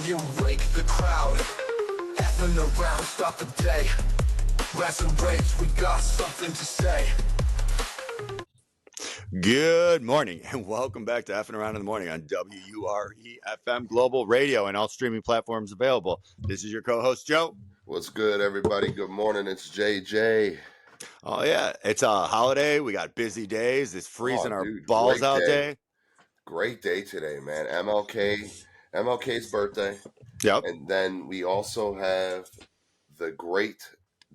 volume, wake the crowd. F'nAround, stop the day. Rats and raves, we got something to say. Good morning and welcome back to F'nAround in the Morning on WURE FM Global Radio and all streaming platforms available. This is your co-host, Joe. What's good, everybody? Good morning. It's JJ. Oh, yeah. It's a holiday. We got busy days. It's freezing our Dude, balls great out day. day. Great day today, man. MLK's birthday. Yep. And then we also have the great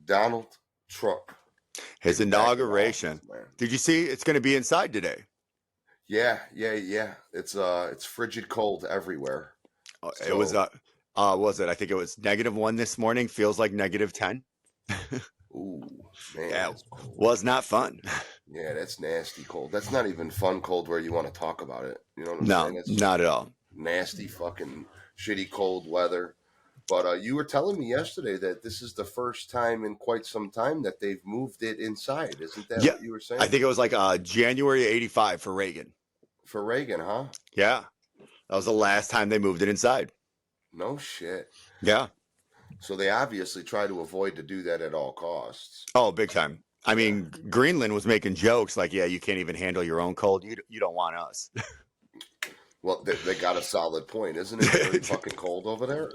Donald Trump. His inauguration. Office, did you see it's going to be inside today? Yeah. It's frigid cold everywhere. It was was it? I think it was -1 this morning. Feels like -10. Ooh, man. Yeah, was not fun. Yeah, that's nasty cold. That's not even fun cold where you want to talk about it. You know what I'm saying? No, It's not at all. nasty fucking shitty cold weather. But you were telling me yesterday that this is the first time in quite some time that they've moved it inside. Isn't that what you were saying? I think it was like January '85 for Reagan. For Reagan, huh? Yeah. That was the last time they moved it inside. No shit. Yeah. So they obviously try to avoid to do that at all costs. Oh, big time. I mean, Greenland was making jokes like, yeah, you can't even handle your own cold. You don't want us. Well, they got a solid point. Isn't it very fucking cold over there?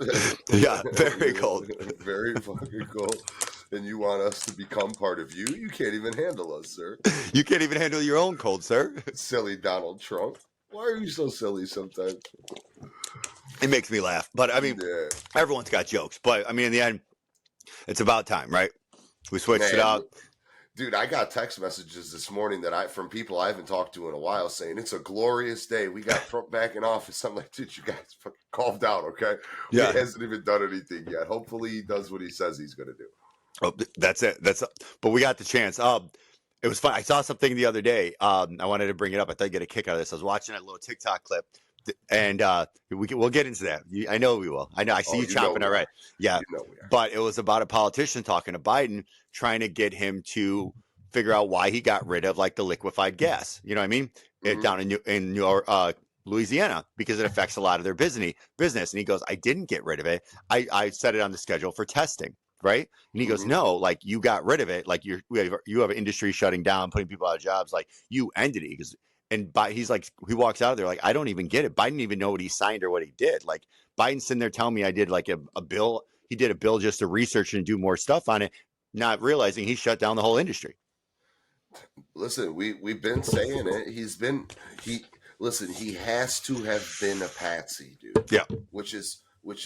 Yeah, very cold. Very fucking cold. And you want us to become part of you? You can't even handle us, sir. You can't even handle your own cold, sir. Silly Donald Trump. Why are you so silly sometimes? It makes me laugh. But, I mean, everyone's got jokes. But, I mean, in the end, it's about time, right? We switched it out. Dude, I got text messages this morning from people I haven't talked to in a while saying it's a glorious day. We got Trump back in office. I'm like, dude, you guys fucking calm down, okay? Yeah. He hasn't even done anything yet. Hopefully he does what he says he's going to do. Oh, that's it. But we got the chance. It was fun. I saw something the other day. I wanted to bring it up. I thought you'd get a kick out of this. I was watching a little TikTok clip, and we'll get into that. I know we will. I know. I see you chomping. All right. Yeah. But it was about a politician talking to Biden, trying to get him to figure out why he got rid of like the liquefied gas. You know what I mean? Mm-hmm. Down in New York, Louisiana, because it affects a lot of their business. And he goes, I didn't get rid of it. I set it on the schedule for testing. Right. And he goes, no, like you got rid of it. Like you have an industry shutting down, putting people out of jobs. Like you ended it. He's like, he walks out of there like, I don't even get it. Biden didn't even know what he signed or what he did. Like Biden's sitting there telling me I did like a bill. He did a bill just to research and do more stuff on it, not realizing he shut down the whole industry. Listen, we've been saying it. He has to have been a patsy, dude. Yeah. Which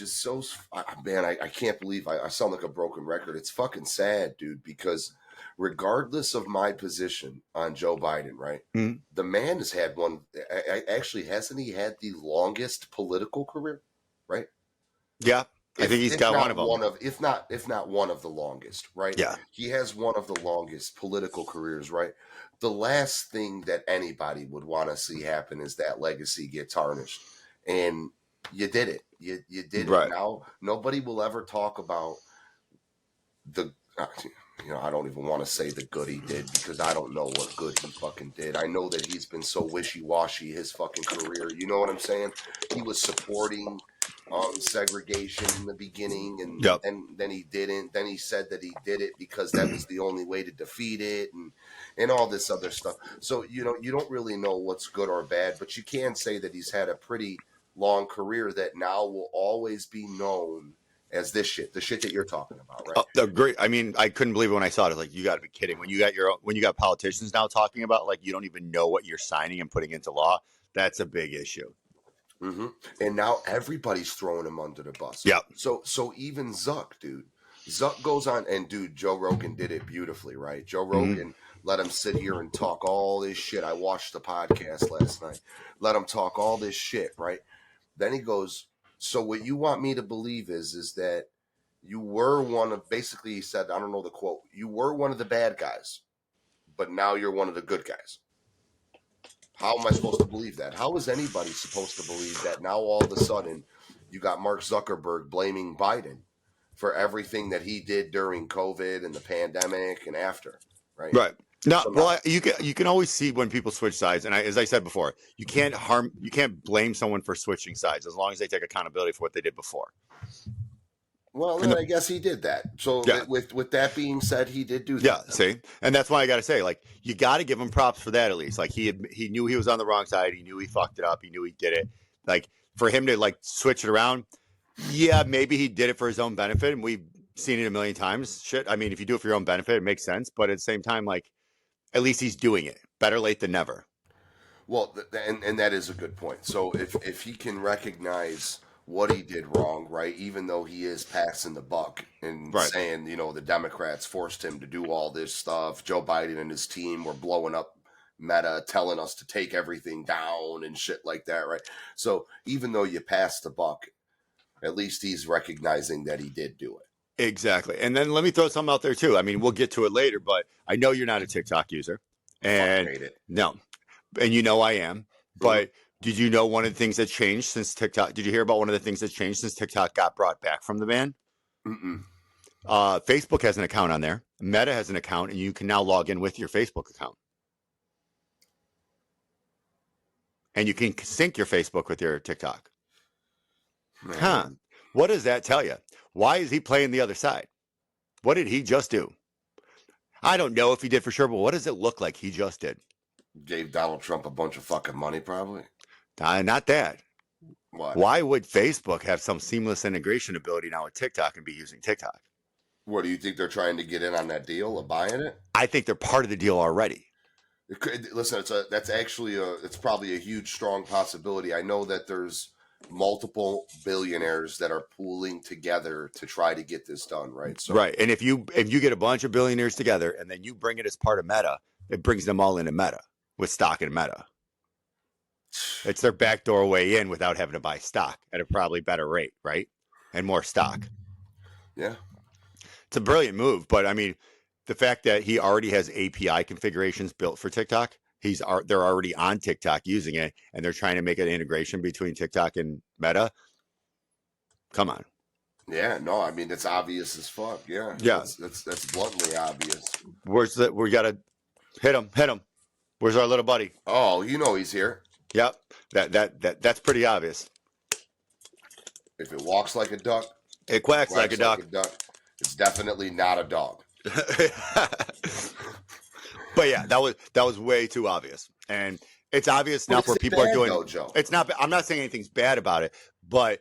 is so, man, I can't believe I sound like a broken record. It's fucking sad, dude, because regardless of my position on Joe Biden, right? Mm-hmm. The man has had actually, hasn't he had the longest political career, right? Yeah. I think he's got one of them. If not one of the longest, right? Yeah. He has one of the longest political careers, right? The last thing that anybody would want to see happen is that legacy get tarnished. And you did it. You did it. Now nobody will ever talk about I don't even want to say the good he did because I don't know what good he fucking did. I know that he's been so wishy-washy his fucking career. You know what I'm saying? He was supporting segregation in the beginning and then he didn't. Then he said that he did it because that was the only way to defeat it and all this other stuff. So, you don't really know what's good or bad, but you can say that he's had a pretty long career that now will always be known as the shit that you're talking about, right? Great. I mean, I couldn't believe it when I saw it. Like, you got to be kidding. When you got politicians now talking about like you don't even know what you're signing and putting into law, that's a big issue. Mm-hmm. And now everybody's throwing him under the bus. Yeah. So even Zuck, dude. Zuck goes on, and dude, Joe Rogan did it beautifully, right? Joe Rogan let him sit here and talk all this shit. I watched the podcast last night. Let him talk all this shit, right? Then he goes, so what you want me to believe is that you were one of, basically he said, I don't know the quote, you were one of the bad guys, but now you're one of the good guys. How am I supposed to believe that? How is anybody supposed to believe that now all of a sudden you got Mark Zuckerberg blaming Biden for everything that he did during COVID and the pandemic and after, right? Right. No, So well, you can always see when people switch sides, and as I said before, you can't blame someone for switching sides as long as they take accountability for what they did before. well, And then I guess he did that. So yeah, with that being said, he did do yeah, that. see, and that's why I got to say, like, you got to give him props for that at least. Like he knew he was on the wrong side, he knew he fucked it up, he knew he did it. Like for him to like switch it around, yeah, maybe he did it for his own benefit, and we've seen it a million times. Shit, I mean, if you do it for your own benefit, it makes sense. But at the same time, like, at least he's doing it. Better late than never. Well, and that is a good point. So if he can recognize what he did wrong, right, even though he is passing the buck and Right. saying, the Democrats forced him to do all this stuff, Joe Biden and his team were blowing up Meta, telling us to take everything down and shit like that, right? So even though you passed the buck, at least he's recognizing that he did do it. Exactly. And then let me throw something out there too. I mean, we'll get to it later, but I know you're not a TikTok user. And Fuck, hate it. no. And I am. But did you know one of the things that changed since TikTok? Did you hear about one of the things that changed since TikTok got brought back from the ban? Mm-mm. Facebook has an account on there. Meta has an account, and you can now log in with your Facebook account. And you can sync your Facebook with your TikTok. Man. Huh. What does that tell you? Why is he playing the other side? What did he just do? I don't know if he did for sure, but what does it look like he just did? Gave Donald Trump a bunch of fucking money, probably. Not that. What? Why would Facebook have some seamless integration ability now with TikTok and be using TikTok? What, do you think they're trying to get in on that deal of buying it? I think they're part of the deal already. Listen, it's probably a huge, strong possibility. I know that there's multiple billionaires that are pooling together to try to get this done, right? So, right. And if you get a bunch of billionaires together and then you bring it as part of Meta, it brings them all into Meta with stock in Meta. It's their backdoor way in without having to buy stock at a probably better rate, right? And more stock. Yeah. It's a brilliant move, but I mean, the fact that he already has API configurations built for TikTok, they're already on TikTok using it, and they're trying to make an integration between TikTok and Meta. Come on. Yeah, no, I mean, it's obvious as fuck. Yeah. Yeah. That's bluntly obvious. We gotta hit him. Where's our little buddy? Oh, he's here. Yep. That's pretty obvious. If it walks like a duck, It quacks like a duck. It's definitely not a dog. But yeah, that was way too obvious, and it's obvious now for people are doing. Though, Joe? It's not. I'm not saying anything's bad about it, but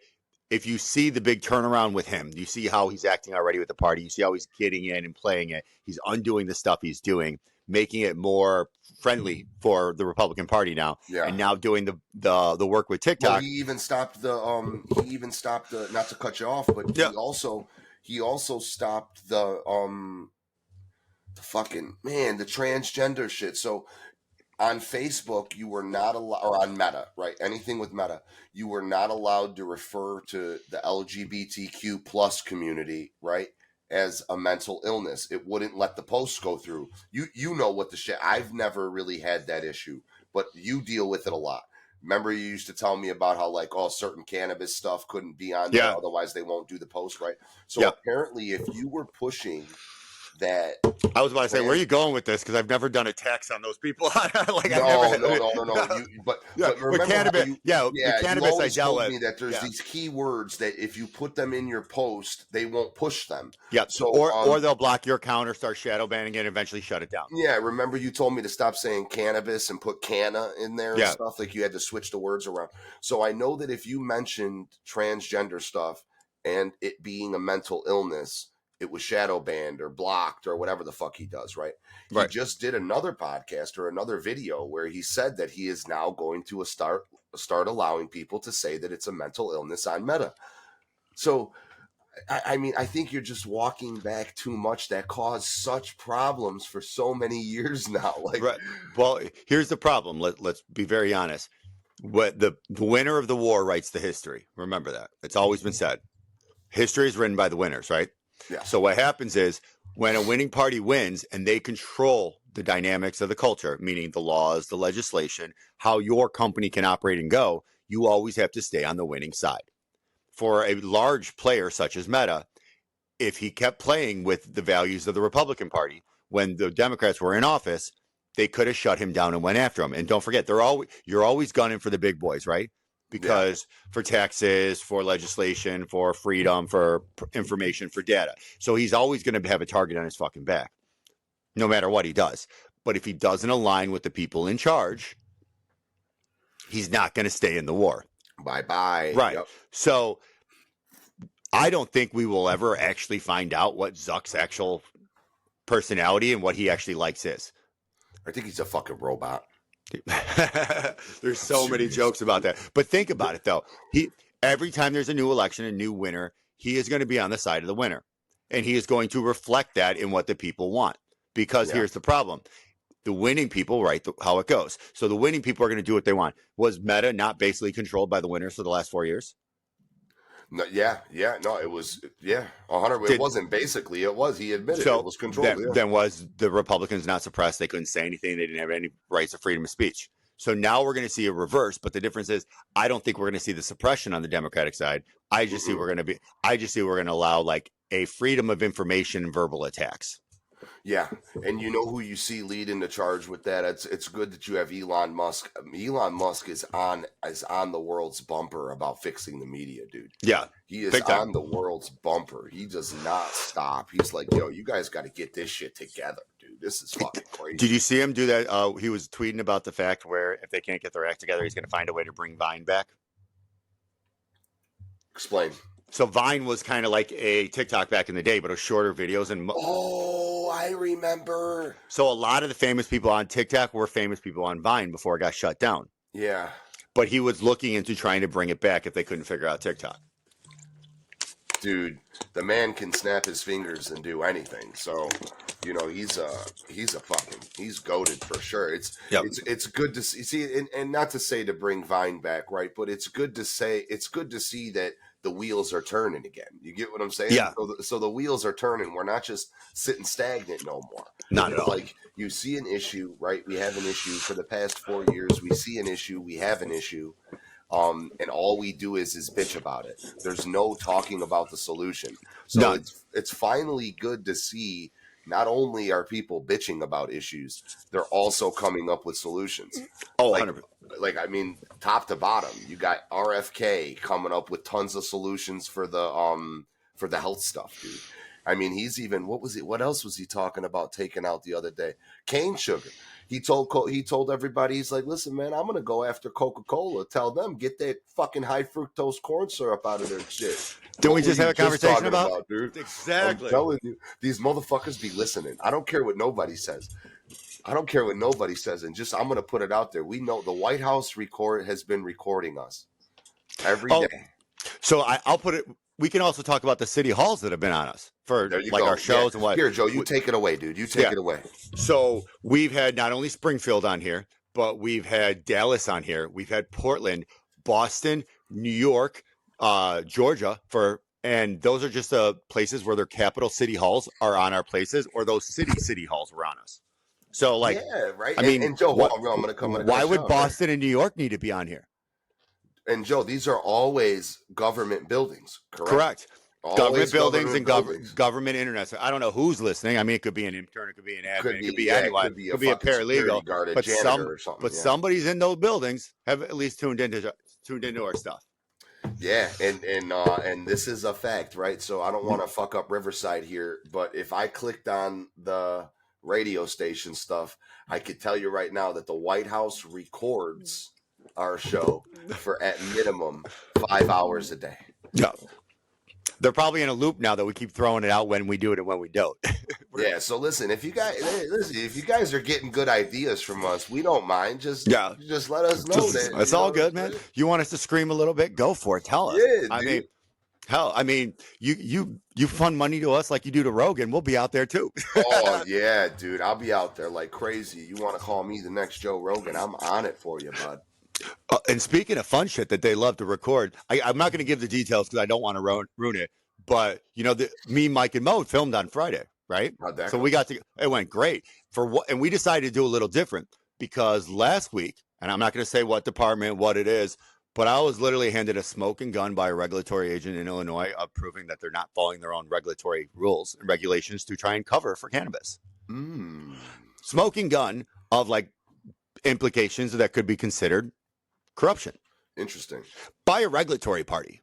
if you see the big turnaround with him, you see how he's acting already with the party. You see how he's getting in and playing it. He's undoing the stuff he's doing, making it more friendly for the Republican Party now, and now doing the work with TikTok. Well, he even stopped the not to cut you off, but he also stopped the fucking the transgender shit. So on Facebook, you were not allowed, or on Meta, right? Anything with Meta, you were not allowed to refer to the LGBTQ plus community, right, as a mental illness. It wouldn't let the posts go through. You know what the shit. I've never really had that issue, but you deal with it a lot. Remember, you used to tell me about how certain cannabis stuff couldn't be on there, otherwise they won't do the post, right? So apparently, if you were pushing that, I was about to say, where are you going with this? Because I've never done a tax on those people. No. But remember, cannabis, the cannabis I dealt with. Me that there's these keywords that if you put them in your post, they won't push them. Yeah. So or they'll block your account or start shadow banning it and eventually shut it down. Yeah. Remember, you told me to stop saying cannabis and put canna in there and stuff. Like you had to switch the words around. So I know that if you mentioned transgender stuff and it being a mental illness, it was shadow banned or blocked or whatever the fuck he does, right? He just did another podcast or another video where he said that he is now going to start allowing people to say that it's a mental illness on Meta. So, I mean, I think you're just walking back too much that caused such problems for so many years now. Right. Well, here's the problem. Let's be very honest. What the winner of the war writes the history. Remember that. It's always been said. History is written by the winners, right? Yeah. So what happens is when a winning party wins and they control the dynamics of the culture, meaning the laws, the legislation, how your company can operate and go, you always have to stay on the winning side. For a large player such as Meta, if he kept playing with the values of the Republican Party when the Democrats were in office, they could have shut him down and went after him. And don't forget, you're always gunning for the big boys, right? Because for taxes, for legislation, for freedom, for information, for data. So he's always going to have a target on his fucking back, no matter what he does. But if he doesn't align with the people in charge, he's not going to stay in the war. Bye-bye. Right. Yep. So I don't think we will ever actually find out what Zuck's actual personality and what he actually likes is. I think he's a fucking robot. There's so many jokes about that. But think about it, though. Every time there's a new election, a new winner, he is going to be on the side of the winner. And he is going to reflect that in what the people want. Because here's the problem. The winning people write how it goes. So the winning people are going to do what they want. Was Meta not basically controlled by the winners for the last 4 years? No, no, it was, 100. It wasn't basically, it was. He admitted it was controlled. Then was the Republicans not suppressed? They couldn't say anything. They didn't have any rights of freedom of speech. So now we're going to see a reverse. But the difference is, I don't think we're going to see the suppression on the Democratic side. I just see we're going to allow like a freedom of information and verbal attacks. Yeah, and you know who you see leading the charge with that? It's good that you have Elon Musk. Elon Musk is on the world's bumper about fixing the media, dude. Yeah, he is on the world's bumper. He does not stop. He's like, yo, you guys got to get this shit together, dude. This is fucking crazy. Did you see him do that? He was tweeting about the fact where if they can't get their act together, he's going to find a way to bring Vine back. Explain. So Vine was kind of like a TikTok back in the day, but it was shorter videos. And I remember. So a lot of the famous people on TikTok were famous people on Vine before it got shut down. Yeah. But he was looking into trying to bring it back if they couldn't figure out TikTok. Dude, the man can snap his fingers and do anything. So, you know, he's goated for sure. It's good to see and not to say to bring Vine back, right? But it's good to see that the wheels are turning again. You get what I'm saying? Yeah. So the wheels are turning. We're not just sitting stagnant no more. Not at all. Like you see an issue, right? We have an issue for the past 4 years. We see an issue. We have an issue. And all we do is bitch about it. There's no talking about the solution. So it's finally good to see not only are people bitching about issues, they're also coming up with solutions. Oh, like, 100%. Like, I mean, top to bottom, you got RFK coming up with tons of solutions for the health stuff, dude. I mean, he's even, what else was he talking about taking out the other day? Cane sugar. He told everybody, he's like, listen, man, I'm going to go after Coca-Cola. Tell them, get that fucking high fructose corn syrup out of their shit. Didn't we just have a conversation about dude? Exactly. I'm telling you, these motherfuckers be listening. I don't care what nobody says. And just, I'm going to put it out there. We know the White House has been recording us every day. So I'll put it, we can also talk about the city halls that have been on us for like our shows and what. Here, Joe, you take it away, dude. You take it away. So we've had not only Springfield on here, but we've had Dallas on here. We've had Portland, Boston, New York, Georgia and those are just the places where their capital city halls are on our places, or those city halls were on us. So like, yeah, right. I mean, and Joe, I'm going to come. Why would Boston and New York need to be on here? And Joe, these are always government buildings, correct? Correct. Government buildings and buildings. Government internet. So I don't know who's listening. I mean, it could be an intern, it could be an admin, it could be anyone, it could be a paralegal, guard, a but janitor or something. Somebody's in those buildings have at least tuned into our stuff. Yeah, and this is a fact, right? So I don't want to fuck up Riverside here, but if I clicked on the radio station stuff, I could tell you right now that the White House records our show for at minimum 5 hours a day. Yeah. They're probably in a loop now that we keep throwing it out when we do it and when we don't. Yeah, so listen, if you guys are getting good ideas from us, we don't mind. Just let us know that. It's all good, man. You want us to scream a little bit? Go for it. Tell us. Yeah, I mean, you fund money to us like you do to Rogan. We'll be out there too. Oh yeah, dude, I'll be out there like crazy. You want to call me the next Joe Rogan? I'm on it for you, bud. And speaking of fun shit that they love to record, I'm not going to give the details because I don't want to ruin it. But you know, me, Mike, and Mo filmed on Friday, right? So we got to. It went great and we decided to do a little different because last week, and I'm not going to say what department, what it is, but I was literally handed a smoking gun by a regulatory agent in Illinois, proving that they're not following their own regulatory rules and regulations to try and cover for cannabis. Smoking gun of like implications that could be considered corruption Interesting. by a regulatory party,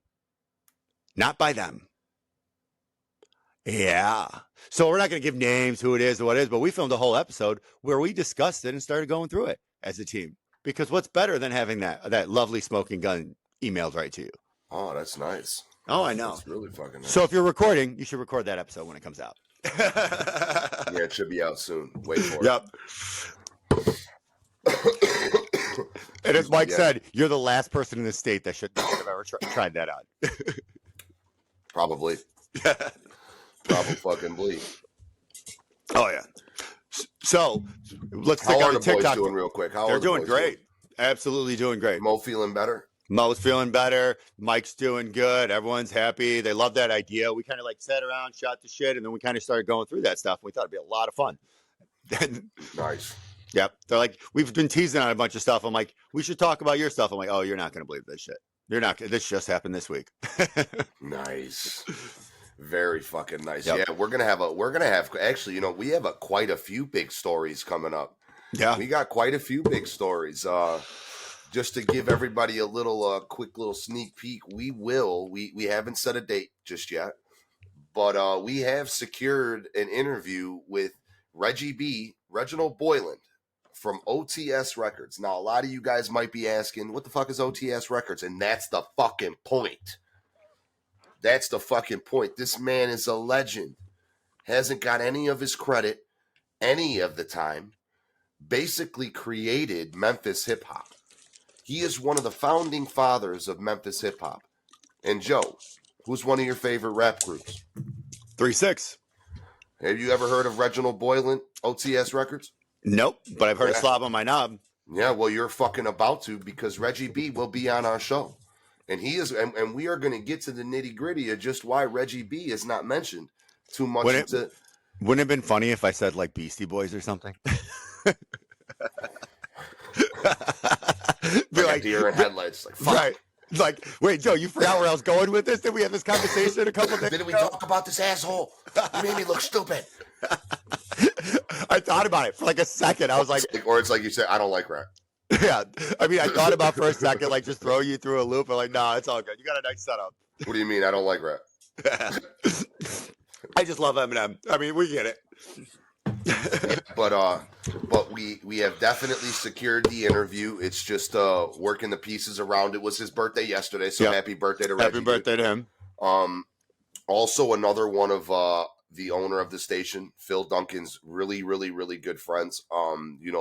not by them. Yeah. So we're not going to give names, who it is, or what it is, but we filmed a whole episode where we discussed it and started going through it as a team. Because what's better than having that lovely smoking gun emailed right to you? Oh, that's nice. Oh, I know. That's really fucking nice. So if you're recording, you should record that episode when it comes out. Yeah, it should be out soon. Wait for it. Yep. And as Mike said, you're the last person in the state that should have ever tried that out. Probably. Probably fucking bleed. Oh yeah. So let's How take are out the a TikTok. boys doing real quick? How They're are the doing boys great. Absolutely doing great. Mo feeling better? Mo's feeling better. Mike's doing good. Everyone's happy. They love that idea. We kind of like sat around, shot the shit, and then we kind of started going through that stuff. We thought it'd be a lot of fun. Nice. Yep. They're like, we've been teasing on a bunch of stuff. I'm like, we should talk about your stuff. I'm like, oh, you're not going to believe this shit. You're not. This just happened this week. Nice. Very fucking nice. Yep. Yeah, we're gonna have actually, we have quite a few big stories coming up. Yeah. We got quite a few big stories. Just to give everybody a little quick little sneak peek, we haven't set a date just yet, but we have secured an interview with Reginald Boyland from OTS Records. Now, a lot of you guys might be asking, what the fuck is OTS Records? And that's the fucking point. That's the fucking point. This man is a legend. Hasn't got any of his credit any of the time. Basically created Memphis hip-hop. He is one of the founding fathers of Memphis hip-hop. And Joe, who's one of your favorite rap groups? 3-6. Have you ever heard of Reginald Boylan, OTS Records? Nope, but I've heard a slob on my knob. Yeah, well, you're fucking about to, because Reggie B will be on our show. And he is, and we are going to get to the nitty-gritty of just why Reggie B is not mentioned too much. Wouldn't it have been funny if I said like Beastie Boys or something? Be like deer in headlights, like fuck. Right. Like, wait, Joe, you forgot where I was going with this? Did we have this conversation a couple days Didn't we talk about this asshole? You made me look stupid. I thought about it for like a second. I was like, or it's like you said, I don't like rap. Yeah. I mean, I thought about for a second, like just throw you through a loop. I'm like, nah, it's all good. You got a nice setup. What do you mean I don't like rap? I just love Eminem. I mean, we get it. But we have definitely secured the interview. It's just working the pieces around. It was his birthday yesterday, so happy birthday to Reggie. Happy birthday to him. Also another one of the owner of the station, Phil Duncan's really, really, really good friends.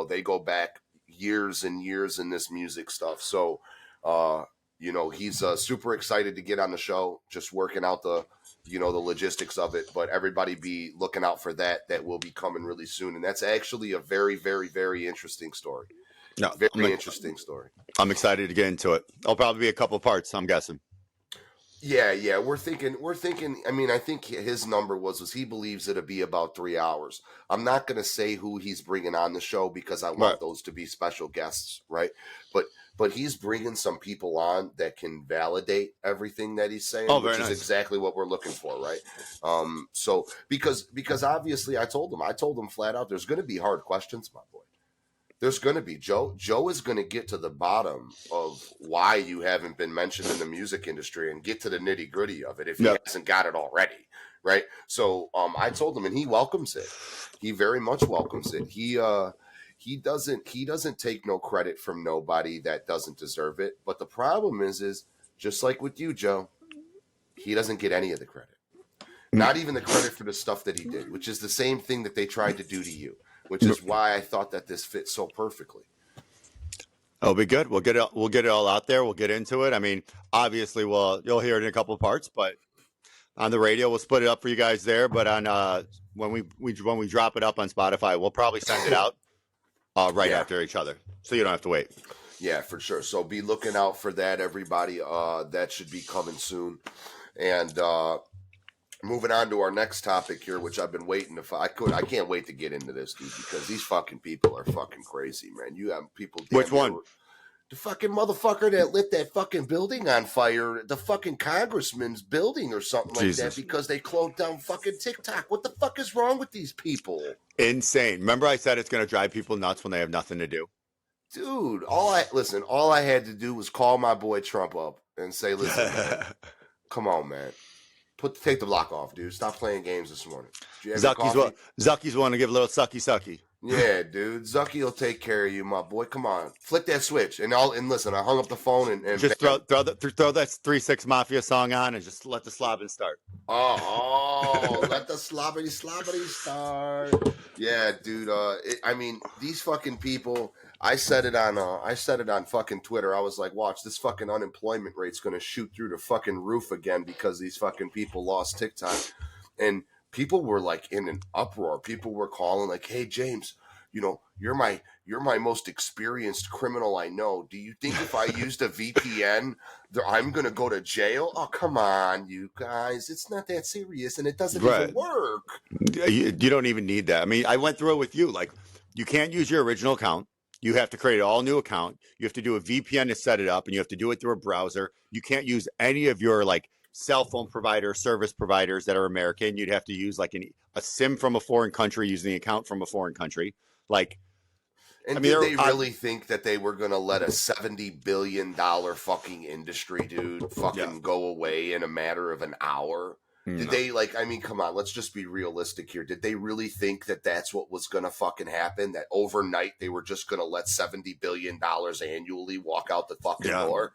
They go back years and years in this music stuff. So he's super excited to get on the show, just working out the logistics of it, but everybody be looking out for that will be coming really soon. And that's actually a very, very, very interesting story. No, very interesting story. I'm excited to get into it. I'll probably be a couple parts, I'm guessing. Yeah. We're thinking, I mean, I think his number was he believes it'll be about 3 hours. I'm not going to say who he's bringing on the show because I want those to be special guests. Right. But he's bringing some people on that can validate everything that he's saying, which is exactly what we're looking for, right? So because obviously I told him flat out, there's going to be hard questions, my boy. There's going to be. Joe is going to get to the bottom of why you haven't been mentioned in the music industry and get to the nitty gritty of it if he hasn't got it already, right? So I told him, and he welcomes it. He very much welcomes it. He doesn't take no credit from nobody that doesn't deserve it. But the problem is just like with you, Joe, he doesn't get any of the credit. Not even the credit for the stuff that he did, which is the same thing that they tried to do to you, which is why I thought that this fits so perfectly. It'll be good. We'll get it all out there. We'll get into it. I mean, obviously, you'll hear it in a couple of parts, but on the radio, we'll split it up for you guys there. But on when we drop it up on Spotify, we'll probably send it out after each other, so you don't have to wait. Yeah, for sure. So be looking out for that, everybody. That should be coming soon. And moving on to our next topic here, which I've been waiting to find. I can't wait to get into this, dude, because these fucking people are fucking crazy, man. You have people. Which one? The fucking motherfucker that lit that fucking building on fire, the fucking congressman's building or something like that, because they closed down fucking TikTok. What the fuck is wrong with these people? Insane. Remember I said it's going to drive people nuts when they have nothing to do? Dude, all I had to do was call my boy Trump up and say, listen, man, come on, man. Take the block off, dude. Stop playing games this morning. Did you have your coffee? Zucky's want to give a little sucky. Yeah, dude. Zucky will take care of you, my boy. Come on. Flick that switch. And listen, I hung up the phone and just throw that 3-6 Mafia song on and just let the slobbing start. Oh, let the slobbity start. Yeah, dude. I mean, these fucking people. I said it on fucking Twitter. I was like, watch, this fucking unemployment rate's gonna shoot through the fucking roof again because these fucking people lost TikTok. And people were like in an uproar. People were calling like, hey, James, you know, you're my most experienced criminal I know. Do you think if I used a VPN, I'm going to go to jail? Oh, come on, you guys. It's not that serious, and it doesn't even work. You don't even need that. I mean, I went through it with you. Like, you can't use your original account. You have to create an all new account. You have to do a VPN to set it up, and you have to do it through a browser. You can't use any of your, like, cell phone provider, service providers that are American. You'd have to use, like, a SIM from a foreign country using the account from a foreign country. Like, and I mean, did they really think that they were going to let a $70 billion fucking industry, dude, fucking go away in a matter of an hour? Did they, like, I mean, come on, let's just be realistic here. Did they really think that that's what was going to fucking happen? That overnight they were just going to let $70 billion annually walk out the fucking door?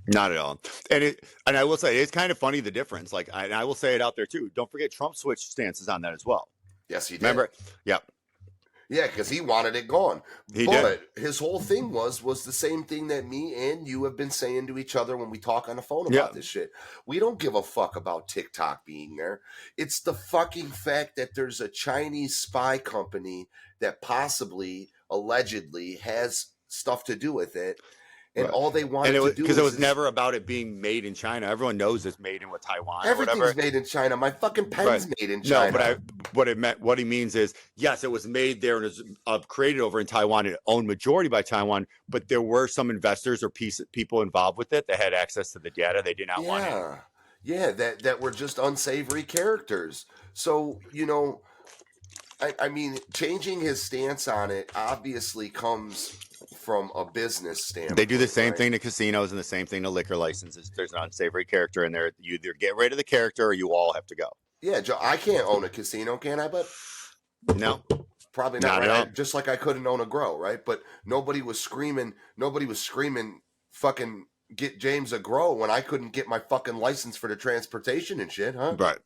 Not at all. And I will say, it's kind of funny, the difference. Like, I will say it out there too. Don't forget Trump switched stances on that as well. Yes, he did. Remember? Yep. Yeah, because he wanted it gone. He did. His whole thing was the same thing that me and you have been saying to each other when we talk on the phone about this shit. We don't give a fuck about TikTok being there. It's the fucking fact that there's a Chinese spy company that possibly, allegedly, has stuff to do with it. And all they wanted to do because it was never about it being made in China. Everyone knows it's made in Taiwan. Everything's made in China. My fucking pen's made in China. No, but what he means is, yes, it was made there and is created over in Taiwan and owned majority by Taiwan. But there were some investors or people involved with it that had access to the data they did not want it. Yeah, that were just unsavory characters. So, you know, I mean, changing his stance on it obviously comes from a business standpoint. They do the same thing to casinos and the same thing to liquor licenses. There's an unsavory character in there. You either get rid of the character or you all have to go. Yeah, Joe, I can't own a casino, can I? But no, probably not. Right? Just like I couldn't own a grow, right? But nobody was screaming, fucking get James a grow when I couldn't get my fucking license for the transportation and shit, huh? Right.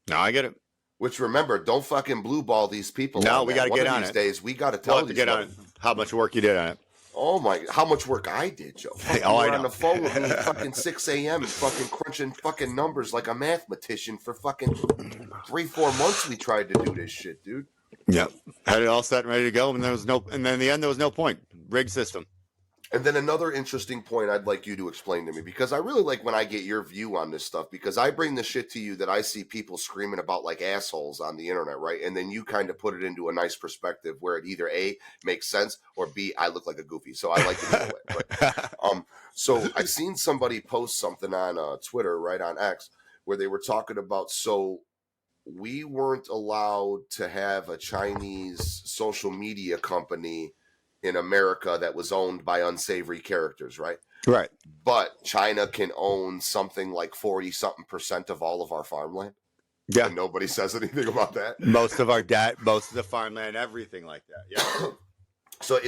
No, I get it. Which, remember, don't fucking blue ball these people. No, we got to get on it. These days, we got to tell them get on it. How much work you did on it. Oh, my, how much work I did, Joe. I know. On the phone with me fucking 6 a.m. and fucking crunching fucking numbers like a mathematician for fucking 3-4 months we tried to do this shit, dude. Yep. Had it all set and ready to go, and then in the end, there was no point. Rigged system. And then another interesting point I'd like you to explain to me, because I really like when I get your view on this stuff, because I bring the shit to you that I see people screaming about like assholes on the internet, right? And then you kind of put it into a nice perspective where it either A, makes sense, or B, I look like a goofy. So I like it either way. But, so I seen somebody post something on Twitter, right, on X, where they were talking about, so we weren't allowed to have a Chinese social media company in America that was owned by unsavory characters, right? Right. But China can own something like 40-something% of all of our farmland. Yeah. And nobody says anything about that. Most of our debt, most of the farmland, everything like that. Yeah. So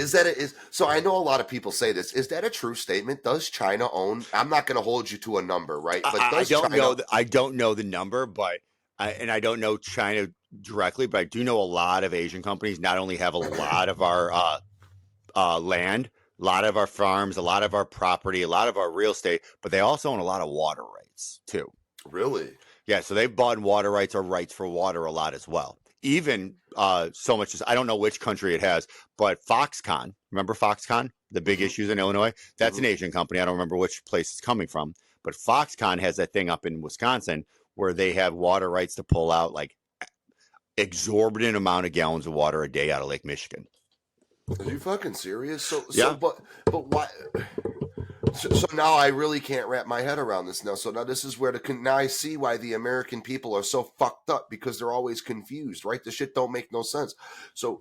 so I know a lot of people say this. Is that a true statement? Does China own? I'm not going to hold you to a number, right? But I don't know the number, but I don't know China directly, but I do know a lot of Asian companies not only have a lot of our land, a lot of our farms, a lot of our property, a lot of our real estate, but they also own a lot of water rights too. Really? Yeah. So they've bought water rights or rights for water a lot as well. Even so much as I don't know which country it has, but Foxconn, remember Foxconn, the big issues in Illinois? That's an Asian company. I don't remember which place it's coming from, but Foxconn has that thing up in Wisconsin where they have water rights to pull out like exorbitant amount of gallons of water a day out of Lake Michigan. Are you fucking serious? Yeah. But why? So now I really can't wrap my head around this now. So now this is where now I see why the American people are so fucked up, because they're always confused, right? The shit don't make no sense. So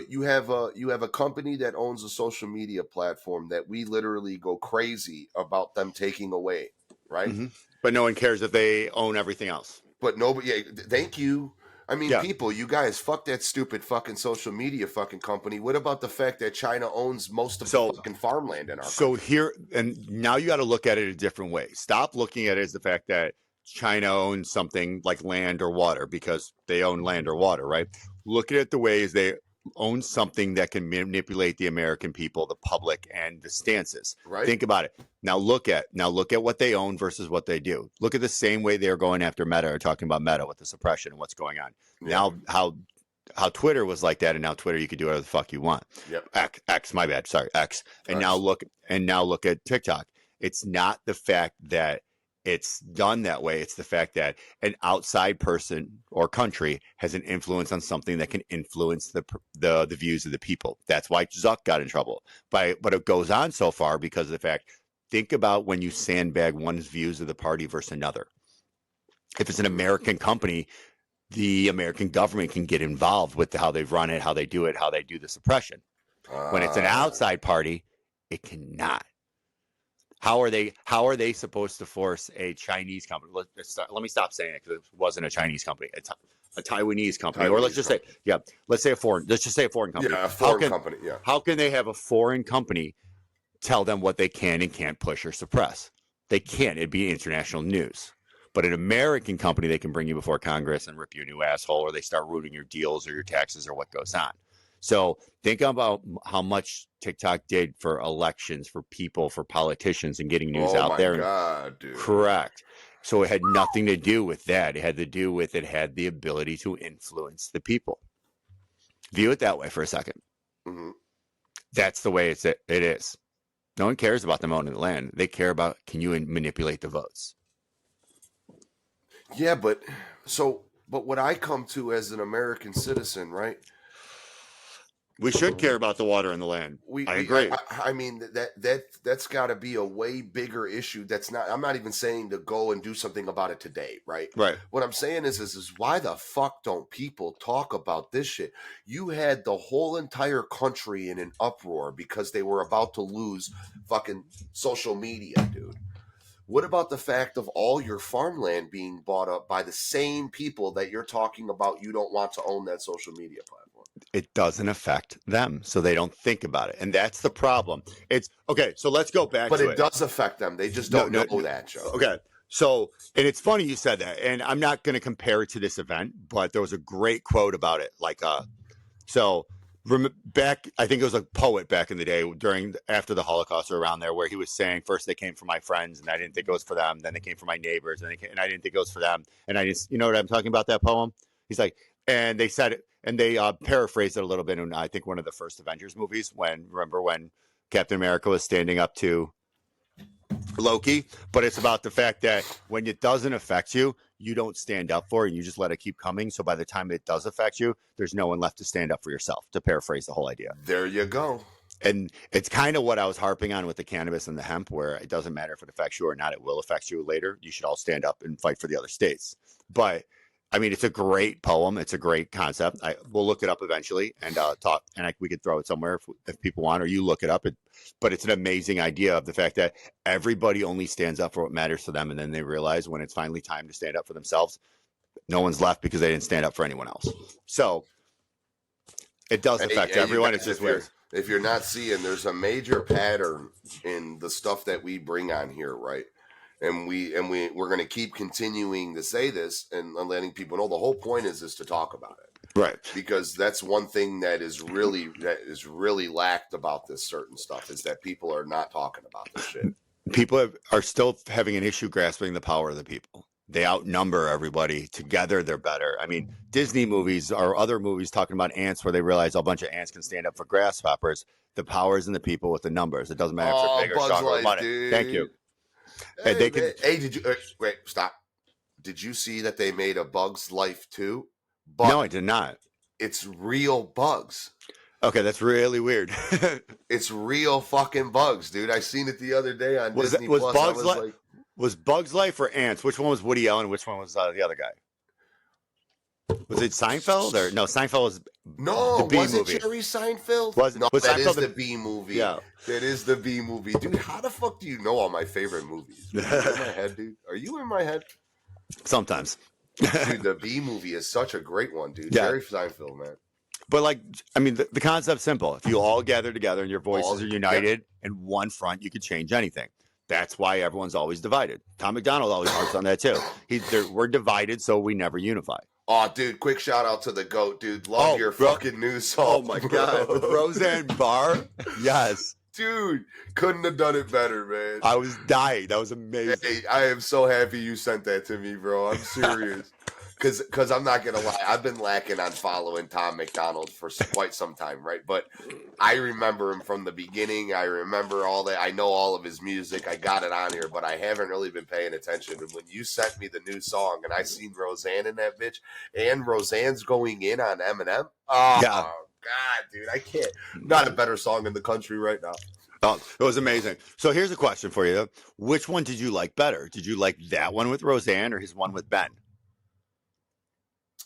you have a company that owns a social media platform that we literally go crazy about them taking away, right? Mm-hmm. But no one cares if they own everything else. But nobody, yeah, thank you. I mean, Yeah. people, you guys, fuck that stupid fucking social media fucking company. What about the fact that China owns most of the fucking farmland in our country? Here, and now you got to look at it a different way. Stop looking at it as the fact that China owns something like land or water, because they own land or water, right? Look at it the way as they own something that can manipulate the American people, the public, and the stances. Right. Think about it. Now look at what they own versus what they do. Look at the same way they're going after Meta, or talking about Meta with the suppression and what's going on. Yeah. Now how Twitter was like that, and now Twitter you can do whatever the fuck you want. Yep. X, my bad, sorry, X. And now look at TikTok. It's not the fact that it's done that way. It's the fact that an outside person or country has an influence on something that can influence the views of the people. That's why Zuck got in trouble. But it goes on so far because of the fact, think about when you sandbag one's views of the party versus another. If it's an American company, the American government can get involved with how they run it, how they do the suppression. When it's an outside party, it cannot. How are they supposed to force a Chinese company? Let me stop saying it, because it wasn't a Chinese company. It's a Taiwanese company. Or let's just say a foreign company. Yeah, a foreign company. Yeah. How can they have a foreign company tell them what they can and can't push or suppress? They can't. It'd be international news. But an American company, they can bring you before Congress and rip you a new asshole, or they start ruining your deals or your taxes or what goes on. So think about how much TikTok did for elections, for people, for politicians, and getting news out there. Oh my God, dude. Correct. So it had nothing to do with that. It had to do with it had the ability to influence the people. View it that way for a second. Mm-hmm. That's the way it is. No one cares about them owning the land. They care about, can you manipulate the votes? Yeah, but what I come to as an American citizen, right? We should care about the water and the land. I agree. I mean, that's got to be a way bigger issue. I'm not even saying to go and do something about it today, right? Right. What I'm saying is why the fuck don't people talk about this shit? You had the whole entire country in an uproar because they were about to lose fucking social media, dude. What about the fact of all your farmland being bought up by the same people that you're talking about you don't want to own that social media platform? It doesn't affect them, so they don't think about it. And that's the problem. It's okay, so let's go back to it. But it does affect them. They just don't know that, Joe. Okay. So, and it's funny you said that. And I'm not going to compare it to this event, but there was a great quote about it. Back, I think it was a poet back in the day after the Holocaust or around there, where he was saying, first they came for my friends and I didn't think it was for them. Then they came for my neighbors and I didn't think it was for them. And I just, you know what I'm talking about, that poem? He's like, and they said it, and they paraphrased it a little bit in, I think, one of the first Avengers movies, remember when Captain America was standing up to Loki. But it's about the fact that when it doesn't affect you, you don't stand up for it, and you just let it keep coming. So by the time it does affect you, there's no one left to stand up for yourself, to paraphrase the whole idea. There you go. And it's kind of what I was harping on with the cannabis and the hemp, where it doesn't matter if it affects you or not, it will affect you later. You should all stand up and fight for the other states. But I mean, it's a great poem. It's a great concept. We'll look it up eventually and talk, and we could throw it somewhere if people want, or you look it up. But it's an amazing idea of the fact that everybody only stands up for what matters to them, and then they realize when it's finally time to stand up for themselves, no one's left because they didn't stand up for anyone else. So it does affect everyone. It's just weird. If you're not seeing, there's a major pattern in the stuff that we bring on here, right? And we're going to keep continuing to say this and letting people know. The whole point is to talk about it, right? Because that's one thing that is really lacked about this certain stuff, is that people are not talking about this shit. People are still having an issue grasping the power of the people. They outnumber everybody. Together, they're better. I mean, Disney movies or other movies talking about ants, where they realize a bunch of ants can stand up for grasshoppers. The power is in the people with the numbers. It doesn't matter if they're big or strong or money. Dude. Thank you. Hey, did you wait? Stop. Did you see that they made a Bug's Life 2? No, I did not. It's real bugs. Okay, that's really weird. It's real fucking bugs, dude. I seen it the other day on was Disney was Plus. I Bugs was Life like, was Bugs Life or Ants? Which one was Woody Allen? Which one was the other guy? Was it Seinfeld or no? Seinfeld was the no, B was it movie. Jerry Seinfeld? Was No, that Seinfeld is the B movie. Yeah. That is the B movie, dude. How the fuck do you know all my favorite movies? Are you in my head, dude? Are you in my head? Sometimes. Dude, the B movie is such a great one, dude. Yeah. Jerry Seinfeld, man. But like, I mean, the concept's simple. If you all gather together and your voices All- are united in one front, you could change anything. That's why everyone's always divided. Tom McDonald always harps on that too. We're divided, so we never unify. Oh, dude, quick shout out to the GOAT, dude. Love your fucking new song. Oh my God. With Roseanne Barr? Yes. Dude, couldn't have done it better, man. I was dying. That was amazing. Hey, I am so happy you sent that to me, bro. I'm serious. Because I'm not going to lie. I've been lacking on following Tom McDonald for quite some time, right? But I remember him from the beginning. I remember all that. I know all of his music. I got it on here, but I haven't really been paying attention. And when you sent me the new song and I seen Roseanne in that bitch, and Roseanne's going in on Eminem, oh, Yeah. God, dude, I can't. Not a better song in the country right now. Oh, it was amazing. So here's a question for you. Which one did you like better? Did you like that one with Roseanne or his one with Ben?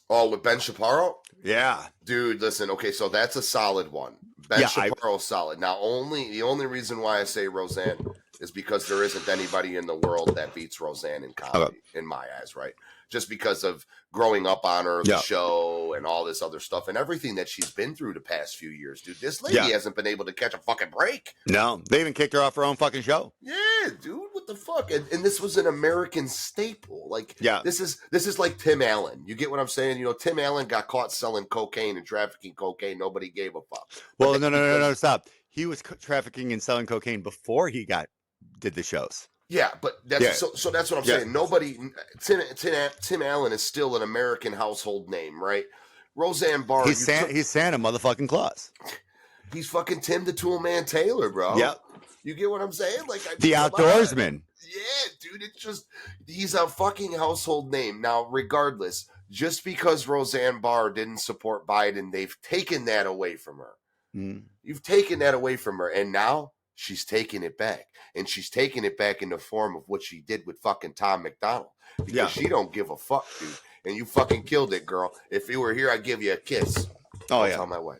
Oh, with Ben Shapiro? Yeah. Dude, listen, okay, so that's a solid one. Ben Yeah, Shapiro's solid. Now, the only reason why I say Roseanne is because there isn't anybody in the world that beats Roseanne in comedy, in my eyes, right? Just because of growing up on her, the show, and all this other stuff, and everything that she's been through the past few years, dude. This lady hasn't been able to catch a fucking break. No, they even kicked her off her own fucking show. Yeah, dude, what the fuck? And this was an American staple. Like, this is like Tim Allen. You get what I'm saying? You know, Tim Allen got caught selling cocaine and trafficking cocaine. Nobody gave a fuck. Well, no, stop. He was trafficking and selling cocaine before he did the shows. Yeah, but that's so that's what I'm saying. Nobody, Tim Allen is still an American household name, right? Roseanne Barr, he's Santa motherfucking Claus. He's fucking Tim the Tool Man Taylor, bro. Yep. You get what I'm saying? Like the outdoorsman. Yeah, dude. It's just he's a fucking household name. Now, regardless, just because Roseanne Barr didn't support Biden, they've taken that away from her. You've taken that away from her, and now she's taking it back. And she's taking it back in the form of what she did with fucking Tom McDonald. Because she don't give a fuck, dude. And you fucking killed it, girl. If you were here, I'd give you a kiss. Oh, That's on my way.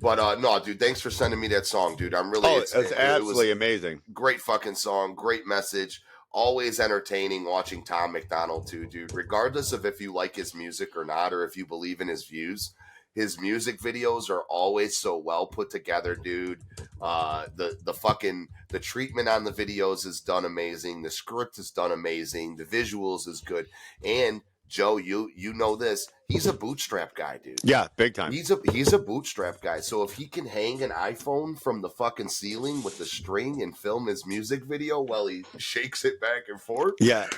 But no, dude, thanks for sending me that song, dude. I'm really it's absolutely amazing. Great fucking song, great message. Always entertaining watching Tom McDonald too, dude. Regardless of if you like his music or not, or if you believe in his views, his music videos are always so well put together, dude. The treatment on the videos is done amazing. The script is done amazing. The visuals is good. And Joe, you know this. He's a bootstrap guy, dude. Yeah, big time. He's a bootstrap guy. So if he can hang an iPhone from the fucking ceiling with the string and film his music video while he shakes it back and forth,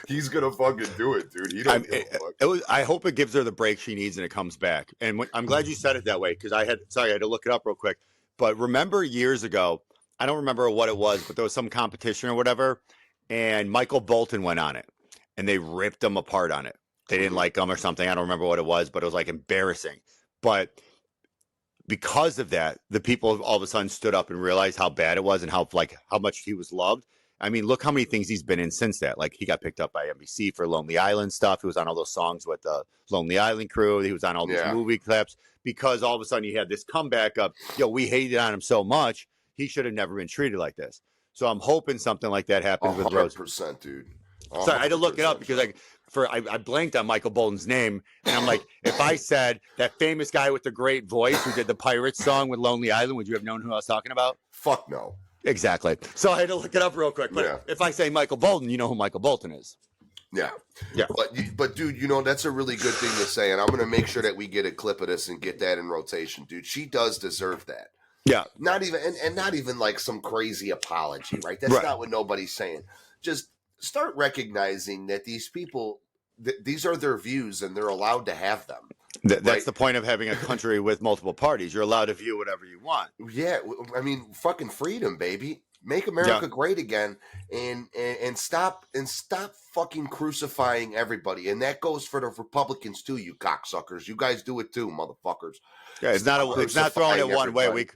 he's gonna fucking do it, dude. He don't give a fuck. I hope it gives her the break she needs and it comes back. And I'm glad you said it that way because I had to look it up real quick. But remember years ago, I don't remember what it was, but there was some competition or whatever, and Michael Bolton went on it, and they ripped him apart on it. They didn't like him or something. I don't remember what it was, but it was like embarrassing. But because of that, the people all of a sudden stood up and realized how bad it was and how much he was loved. I mean, look how many things he's been in since that. Like he got picked up by NBC for Lonely Island stuff. He was on all those songs with the Lonely Island crew. He was on all these movie clips because all of a sudden he had this comeback of, we hated on him so much. He should have never been treated like this. So I'm hoping something like that happens with Rose. 100%, dude. 100%. Sorry, I had to look it up because I blanked on Michael Bolton's name, and I'm like, if I said that famous guy with the great voice who did the Pirates song with Lonely Island, would you have known who I was talking about? Fuck no. Exactly. So I had to look it up real quick. But if I say Michael Bolton, you know who Michael Bolton is. Yeah. But dude, that's a really good thing to say, and I'm gonna make sure that we get a clip of this and get that in rotation, dude. She does deserve that. Yeah. Not even like some crazy apology, right? That's not what nobody's saying. Just start recognizing that these people, these are their views and they're allowed to have them. That's the point of having a country with multiple parties. You're allowed to view whatever you want. Yeah. I mean, fucking freedom, baby. Make America great again, and stop fucking crucifying everybody. And that goes for the Republicans too, you cocksuckers. You guys do it too, motherfuckers. Yeah, it's not throwing it one way.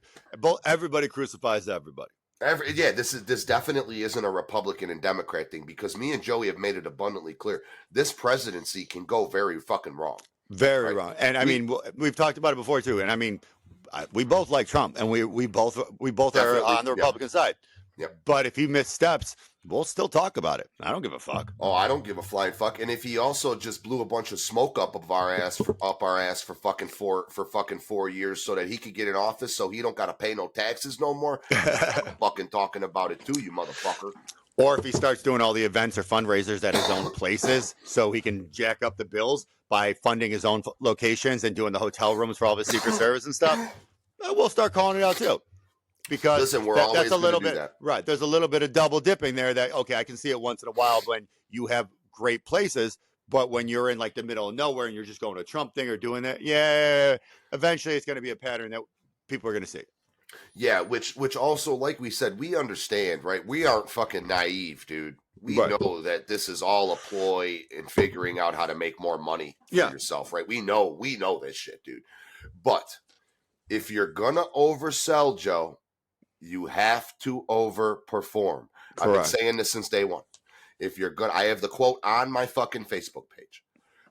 Everybody crucifies everybody. This definitely isn't a Republican and Democrat thing, because me and Joey have made it abundantly clear this presidency can go very fucking wrong. Very wrong. And I mean, we've talked about it before too. And I mean, we both like Trump, and we both are on the Republican side. Yep. But if he missteps, we'll still talk about it. I don't give a fuck. Oh, I don't give a flying fuck. And if he also just blew a bunch of smoke up our ass for fucking 4 years so that he could get in office, so he don't got to pay no taxes no more, I'm fucking talking about it too, you motherfucker. Or if he starts doing all the events or fundraisers at his own places, so he can jack up the bills by funding his own locations and doing the hotel rooms for all of his Secret Service and stuff, we'll start calling it out too. Because listen, that's a little bit right. There's a little bit of double dipping there. That okay, I can see it once in a while when you have great places, but when you're in like the middle of nowhere and you're just going to a Trump thing or doing that, eventually it's going to be a pattern that people are going to see. Yeah, which also, like we said, we understand, right? We aren't fucking naive, dude. We know that this is all a ploy in figuring out how to make more money for yourself, right? We know this shit, dude. But if you're gonna oversell, Joe, you have to overperform. Correct. I've been saying this since day one. I have the quote on my fucking Facebook page.